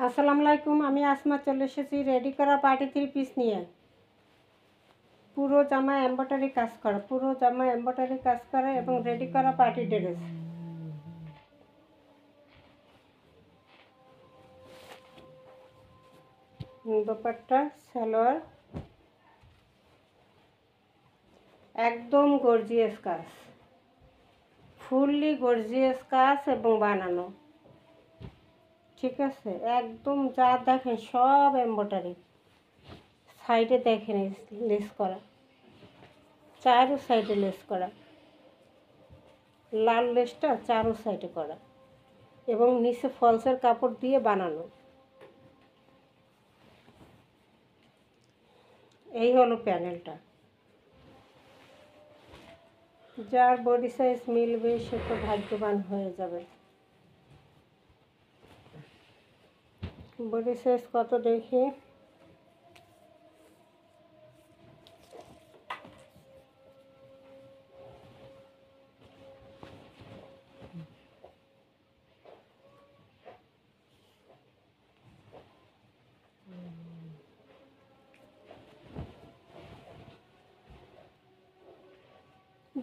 আসসালামু আলাইকুম। আমি আসমা চলে এসেছি রেডি করা পার্টি 3 পিস নিয়ে। পুরো জামা এমব্রয়ডারি কাজ করা, পুরো জামা এমব্রয়ডারি কাজ করা এবং রেডি করা পার্টি ড্রেস। দোপাট্টা, সালোয়ার একদম গর্জিয়াস কাজ, ফুললি গর্জিয়াস কাজ এবং বানানো। ঠিক আছে, একদম যা দেখেন সব এমব্রয়ডারি। সাইডে দেখেন লেস করা, চারো সাইডে লেস করা, লাল লেসটা চারো সাইডে করা এবং নিচে ফলসের কাপড় দিয়ে বানানো। এই হলো প্যানেলটা। যার বডি সাইজ মিলবে সে তো ভাগ্যবান হয়ে যাবে। বডি সাইজ কত দেখি?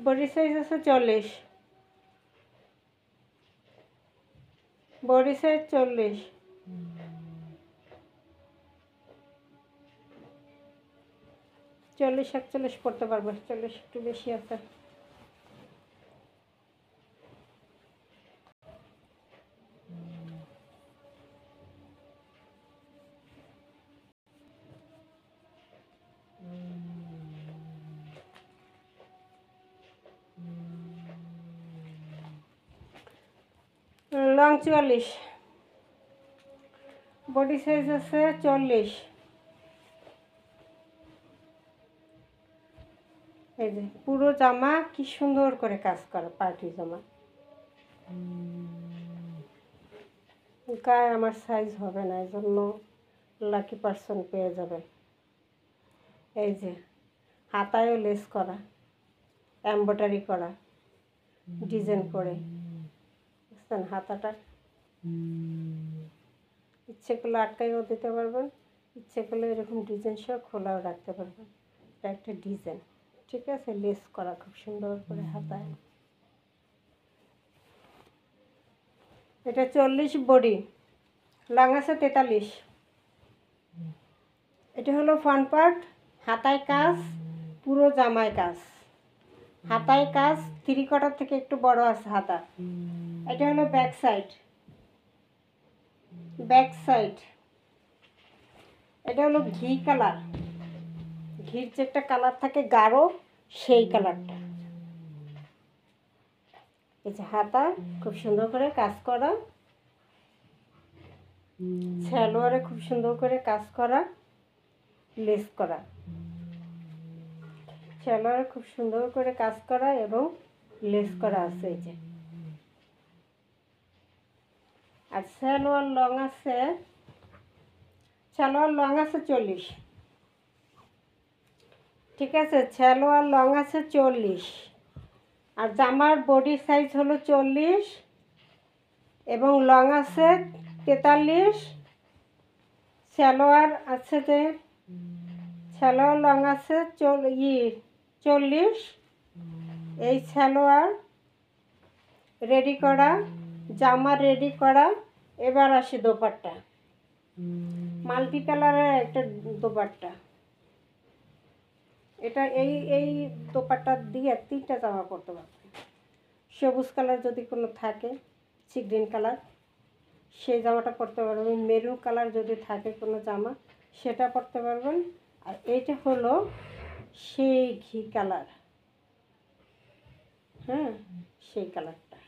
বডি সাইজ আছে 40, বডি সাইজ 40। 40-41 পড়তে পারবে, 40 একটু বেশি আছে। লং 44, বডি সাইজ আছে 40। এই যে পুরো জামা কি সুন্দর করে কাজ করা পার্টি জামা। গায়ে আমার সাইজ হবে না, এই জন্য লাকি পার্সন পেয়ে যাবে। এই যে হাতায়ও লেস করা, এমব্রয়ডারি করা, ডিজাইন করে বুঝছেন। হাতাটা ইচ্ছে করলে আটকাইও দিতে পারবেন, ইচ্ছে করলে এরকম ডিজাইন সহ খোলাও রাখতে পারবেন। এটা একটা ডিজাইন। ঠিক আছে, লেস করা খুব সুন্দর করে হাতায়। এটা 40 বডি, লং আছে 43। এটা হলো ফ্রন্ট পার্ট, হাতায় কাজ, পুরো জামায় কাজ। হাতায় কাজ 3/4 থেকে একটু বড় আছে হাতা। এটা হলো ব্যাক সাইড, ব্যাক সাইড। এটা হলো ঘি কালার, ঘির যে একটা কালার থাকে গাঢ়, সেই কালারটা। এই যে হাতা খুব সুন্দর করে কাজ করা, সালোয়ারে খুব সুন্দর করে কাজ করা, লেস করা। সালোয়ারে খুব সুন্দর করে কাজ করা এবং লেস করা আছে। এই যে আর সালোয়ার লং আছে, সালোয়ার লং আছে 40। ঠিক আছে, সালোয়ার লং আছে 40 আর জামার বডি সাইজ হলো 40 এবং লং আছে 43। সালোয়ার আছে যে সালোয়ার লং আছে 40। এই সালোয়ার রেডি করা, জামা রেডি করা। এবার আসে দোপাট্টা, মাল্টি কালারের একটা দোপাট্টা। এটা এই দোপাট্টা দিয়ে 3টা জামা পরতে পারবে। সবুজ কালার যদি কোনো থাকে, সি গ্রিন কালার, সেই জামাটা পরতে পারবেন। মেরুন কালার যদি থাকে কোনো জামা, সেটা পরতে পারবেন। আর এইটা হলো সেই ঘি কালার, হ্যাঁ সেই কালারটা।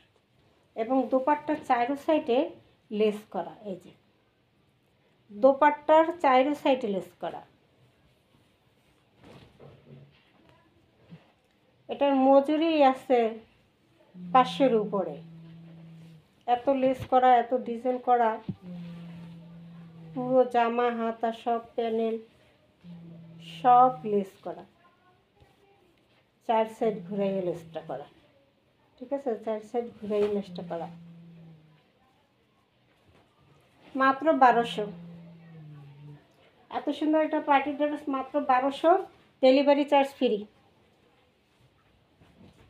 এবং দোপাট্টার চারো সাইডে লেস করা। এই যে দোপাট্টার চারো সাইডে লেস করা। এটার মজুরি আছে 500-এর উপরে। এত লেস করা, এত ডিজাইন করা, পুরো জামা হাতা সব প্যানেল সব লেস করা, 4 সাইড ঘুরাইয়ে লেসটা করা। ঠিক আছে, 4 সাইড ঘুরাইয়ে লেসটা করা। মাত্র 1200। এত সুন্দর একটা পার্টি ড্রেস মাত্র 1200, delivery charge free.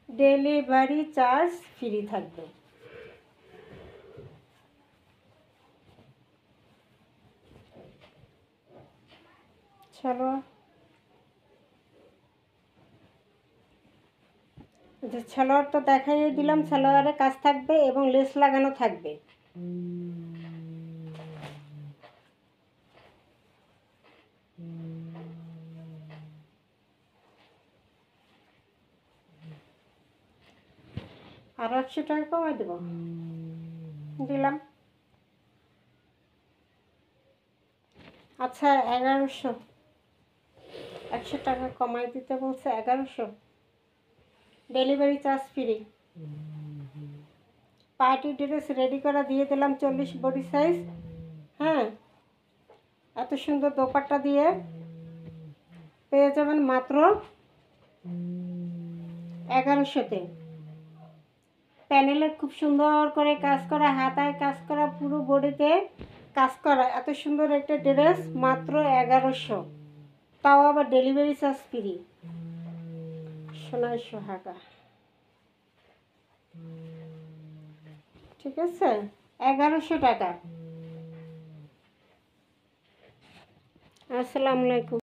Delivery charge free থাকবে। চলো, যে সালোয়ার তো দেখাই দিলাম, সালোয়ারে কাজ থাকবে এবং লেস লাগানো থাকবে। আর 100 টাকা কমাই দেব, দিলাম। আচ্ছা 1100, 100 টাকা কমাই দিতে বলছে, 1100, delivery charge free. Party dress ready করা দিয়ে দিলাম 40 বডি সাইজ। হ্যাঁ, এত সুন্দর দোপাট্টা দিয়ে পেয়ে যাবেন মাত্র 1100-তে। প্যানেলে খুব সুন্দর করে কাজ করা, হাতায় কাজ করা, পুরো বডিতে কাজ করা, এত সুন্দর একটা ড্রেস মাত্র 1100, তাও আবার ডেলিভারি চার্জ ফ্রি। সোনার সোহাগা, ঠিক আছে, 1100 টাকা। আসসালামু আলাইকুম।